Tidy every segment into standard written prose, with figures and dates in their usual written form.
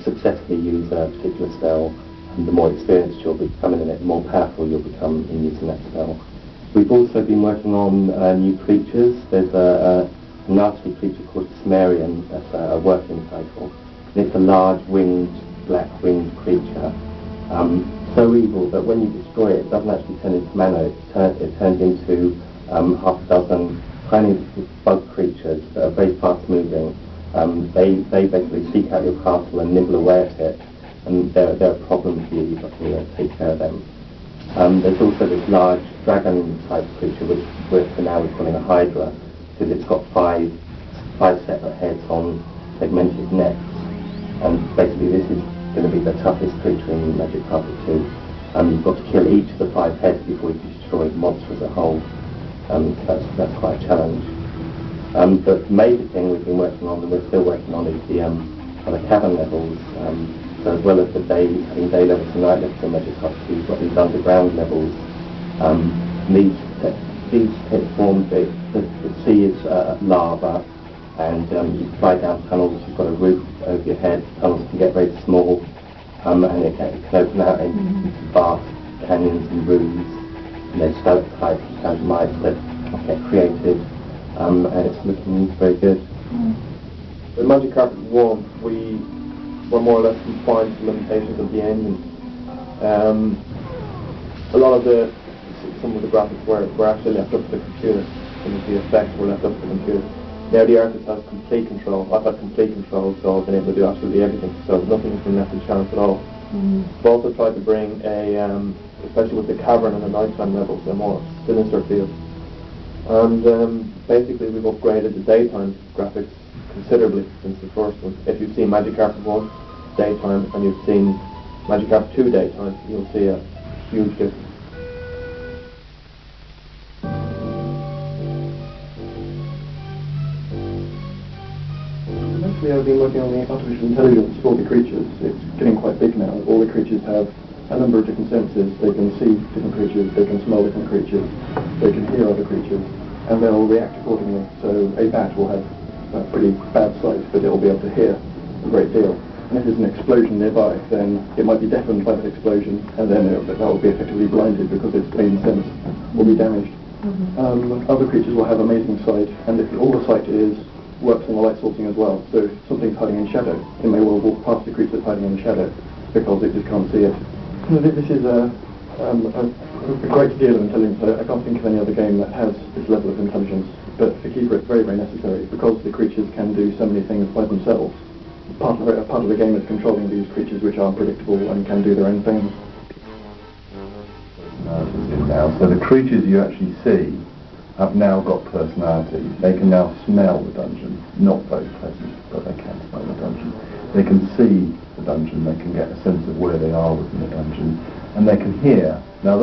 successfully use a particular spell, and the more experienced you'll become in it, the more powerful you'll become in using that spell. We've also been working on new creatures. There's a nasty creature called Sumerian, that's a working title. And it's a large winged, black-winged creature. So evil that when you destroy it, it doesn't actually turn into mana, it turns into half a dozen tiny bug creatures that are very fast-moving. They basically seek out your castle and nibble away at it, and they're a problem for you. You've got to take care of them. There's also this large dragon-type creature, which for now we're calling a Hydra, because it's got five separate heads on segmented necks. And basically this is going to be the toughest creature in Magic Carpet 2. You've got to kill each of the 5 heads before you destroy the monster as a whole. That's quite a challenge. The major thing we've been working on, and we're still working on, is the cavern levels. So as well as having day levels and night levels in Magic Carpet 2, you've got these underground levels. These take form, the sea is lava, and you fly down tunnels. You've got a roof over your head. Tunnels can get very small, and it can open out into vast canyons and rooms. And there's stalactites and stalagmites that get created, and it's looking very good. In Magic Carpet 1, we were more or less confined to limitations of the engine. A lot of some of the graphics were actually left up to the computer. Some of the effects were left up to the computer. Now the artist has complete control. I've had complete control, so I've been able to do absolutely everything. So nothing has been left to chance at all. We've also tried to bring especially with the cavern and the nighttime levels, a more sinister feel. And basically we've upgraded the daytime graphics considerably since the first one. If you've seen Magic Carpet 1 daytime and you've seen Magic Carpet 2 daytime, you'll see a huge difference. I've been working on the artificial intelligence for the creatures. It's getting quite big now. All the creatures have a number of different senses. They can see different creatures, they can smell different creatures, they can hear other creatures, and they'll react accordingly. So a bat will have a pretty bad sight, but it will be able to hear a great deal. And if there's an explosion nearby, then it might be deafened by that explosion, and then that will be effectively blinded because its main sense will be damaged. Other creatures will have amazing sight, and if all the sight works on the light sourcing as well. So if something's hiding in shadow, it may well walk past the creature that's hiding in the shadow because it just can't see it. This is a great deal of intelligence. I can't think of any other game that has this level of intelligence. But for Keeper it's very, very necessary because the creatures can do so many things by themselves. Part of the game is controlling these creatures which are unpredictable and can do their own things. So the creatures you actually see have now got personality. They can now smell the dungeon. Not very pleasant, but they can smell the dungeon. They can see the dungeon. They can get a sense of where they are within the dungeon. And they can hear. Now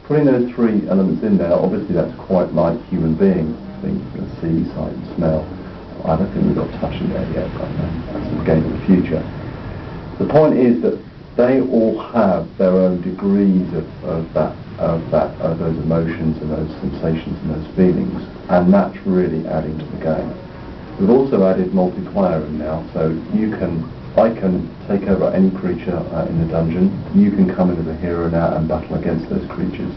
putting those 3 elements in there, obviously that's quite like human beings. Things you can see, sight and smell. I don't think we've got touch in there yet, but that's a game in the future. The point is that they all have their own degrees of those emotions and those sensations and those feelings, and that's really adding to the game. We've also added multiplayer in now, so I can take over any creature in the dungeon. You can come in as a hero now and battle against those creatures.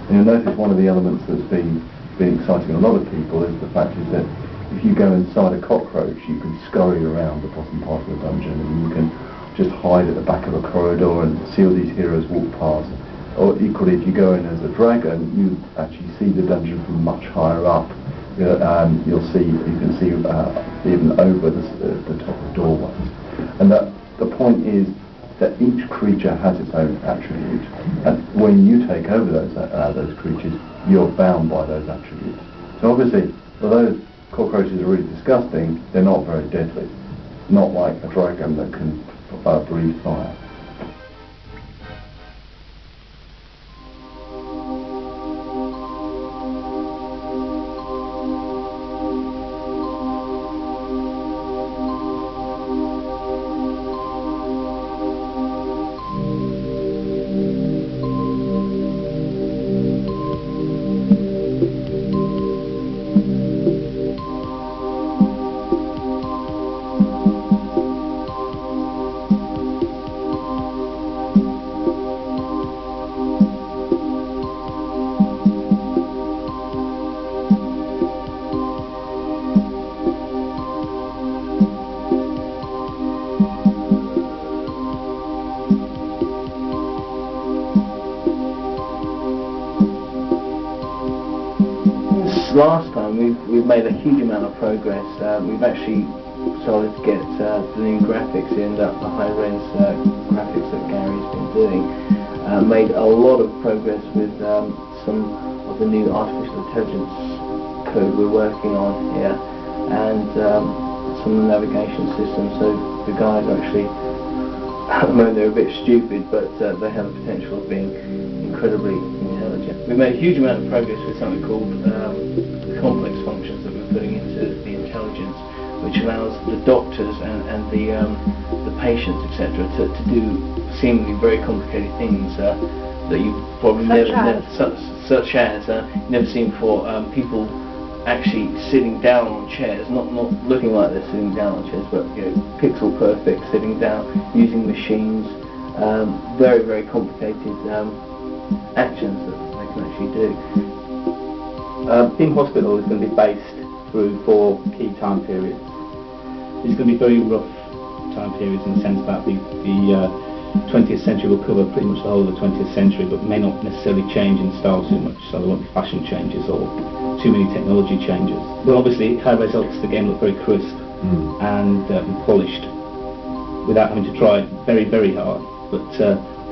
And you'll notice one of the elements that's been exciting a lot of people is the fact is that if you go inside a cockroach, you can scurry around the bottom part of the dungeon, and you can just hide at the back of a corridor and see all these heroes walk past. Or equally, if you go in as a dragon, you actually see the dungeon from much higher up. You can see even over the top of doorways. And the point is that each creature has its own attribute, and when you take over those creatures, you're bound by those attributes. So obviously, although cockroaches are really disgusting, they're not very deadly. Not like a dragon that can breathe fire. last time we've made a huge amount of progress. We've actually started to get the new graphics in, the high-res graphics that Gary's been doing. Made a lot of progress with some of the new artificial intelligence code we're working on here, and some of the navigation systems. So the guys actually, at the moment they're a bit stupid, but they have the potential of being incredibly intelligent. We've made a huge amount of progress with something called complex functions that we're putting into the intelligence, which allows the doctors and the patients, etc., to do seemingly very complicated things that you've probably such as never seen before. People actually sitting down on chairs, not looking like they're sitting down on chairs, but pixel perfect sitting down using machines. Very, very complicated actions that they can actually do. Team Hospital is going to be based through 4 key time periods. It's going to be very rough time periods in the sense that the 20th century will cover pretty much the whole of the 20th century, but may not necessarily change in style too much, so there won't be fashion changes or too many technology changes. But obviously high results, the game look very crisp and polished without having to try very, very hard. But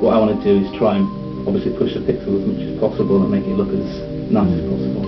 what I want to do is try and obviously push the pixel as much as possible and make it look as nice as possible.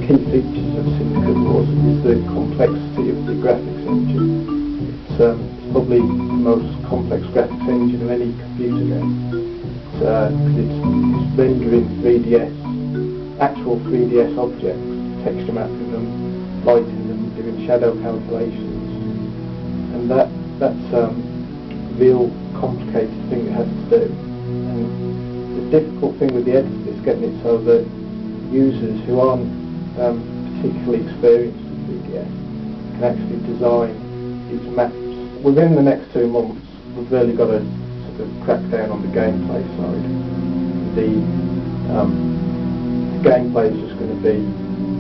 Key features of Syndicate Wars is the complexity of the graphics engine. It's probably the most complex graphics engine of any computer game. It's rendering 3DS, actual 3DS objects, texture mapping them, lighting them, doing shadow calculations, and that's a real complicated thing it has to do. And the difficult thing with the editor is getting it so that users who aren't particularly experienced with 3DS can actually design these maps. Within the next 2 months, we've really got to sort of crack down on the gameplay side. The gameplay is just going to be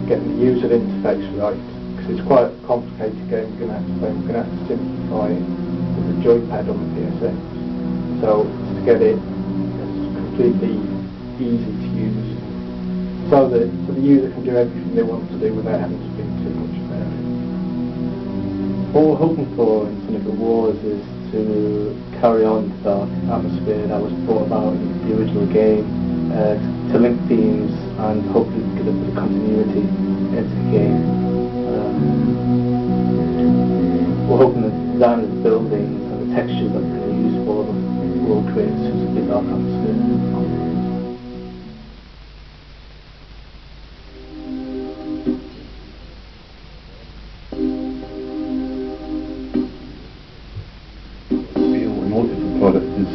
getting the user interface right, because it's quite a complicated game. We're going to have to simplify it with the joypad on the PSX. So to get it completely easy to use, so that the user can do everything they want to do without having to think too much about it. What we're hoping for in Syndicate Wars is to carry on the atmosphere that was brought about in the original game, to link themes and hopefully get a bit of continuity into the game. We're hoping that the design of the buildings and the textures that we're going to use for them will create a big dark atmosphere.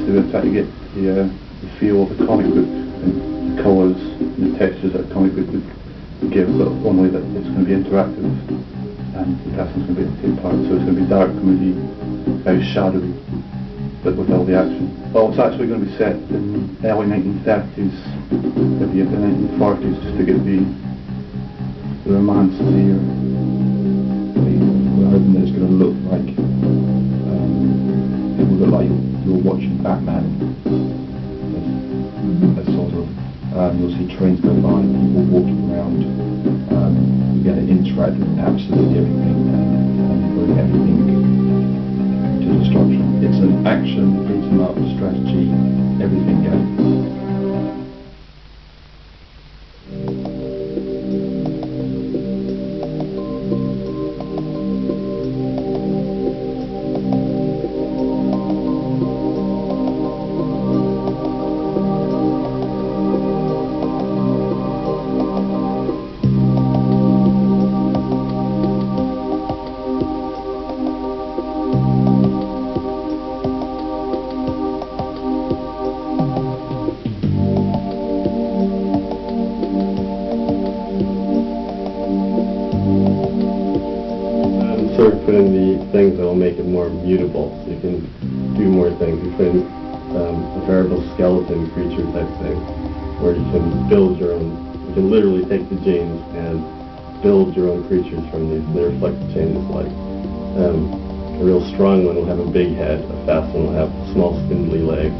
To try to get the feel of the comic book and the colours and the textures that a comic book would give, but only that it's going to be interactive and the casting's going to take part, so it's going to be dark, moody, very shadowy, but with all the action. Well, it's actually going to be set in the early 1930s, maybe the 1940s, just to get the romance in the air. We're hoping that it's going to look like it will look like you're watching Batman. That's sort of you'll see trains go by, people walking around. You're going to interact with absolutely everything and bring everything to destruction. it's an action, beat 'em up, strategy, everything game. Sort of put in the things that will make it more mutable, so you can do more things. You put in a variable skeleton creature type thing, where you can build your own. You can literally take the genes and build your own creatures from these. They reflect the changes. Like a real strong one will have a big head, a fast one will have small spindly legs.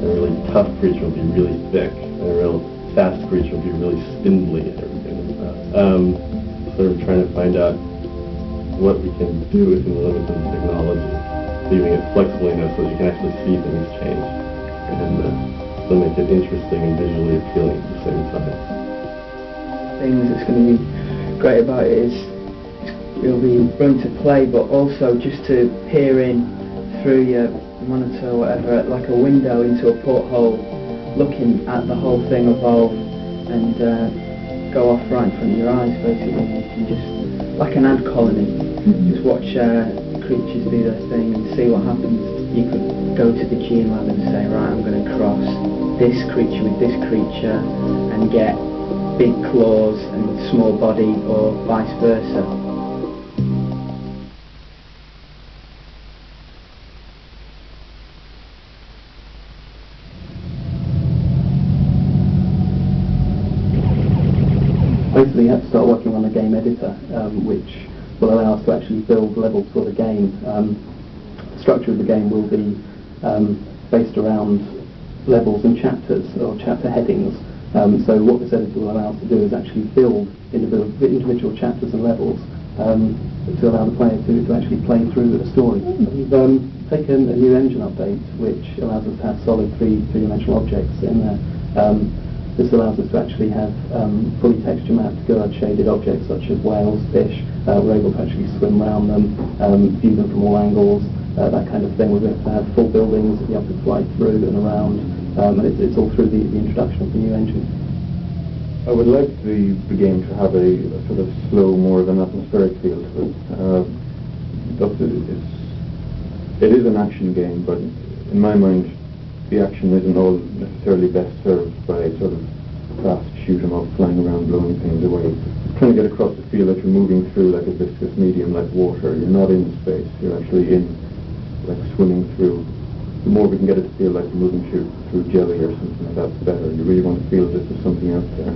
A really tough creature will be really thick, and a real fast creature will be really spindly and everything. Sort of trying to find out what we can do within the limits of technology, leaving it flexible enough so that you can actually see things change, and still make it interesting and visually appealing at the same time. Things that's going to be great about it is you'll be run to play, but also just to peer in through your monitor or whatever, like a window into a porthole, looking at the whole thing evolve and go off right in front of your eyes, basically. You can just, like an ant colony, just watch creatures do their thing and see what happens. You could go to the gene lab and say, right, I'm going to cross this creature with this creature and get big claws and small body, or vice versa. Basically, you have to start working on a game editor, which will allow us to actually build levels for the game. The structure of the game will be based around levels and chapters, or chapter headings. So what this editor will allow us to do is actually build individual chapters and levels to allow the player to actually play through a story. We've taken a new engine update, which allows us to have solid three-dimensional objects in there. This allows us to actually have fully texture mapped, good shaded objects such as whales, fish. We're able to actually swim around them, view them from all angles, that kind of thing. We're able to have full buildings that you have to fly through and around, and it's all through the introduction of the new engine. I would like the game to have a sort of slow, more of an atmospheric feel to it. It is an action game, but in my mind, the action isn't all necessarily best served by sort of fast shoot 'em up, flying around, blowing things away. Trying to get across the feel that you're moving through like a viscous medium, like water. You're not in space. You're actually in, like swimming through. The more we can get it to feel like you're moving through jelly or something like that, the better. You really want to feel this as something out there.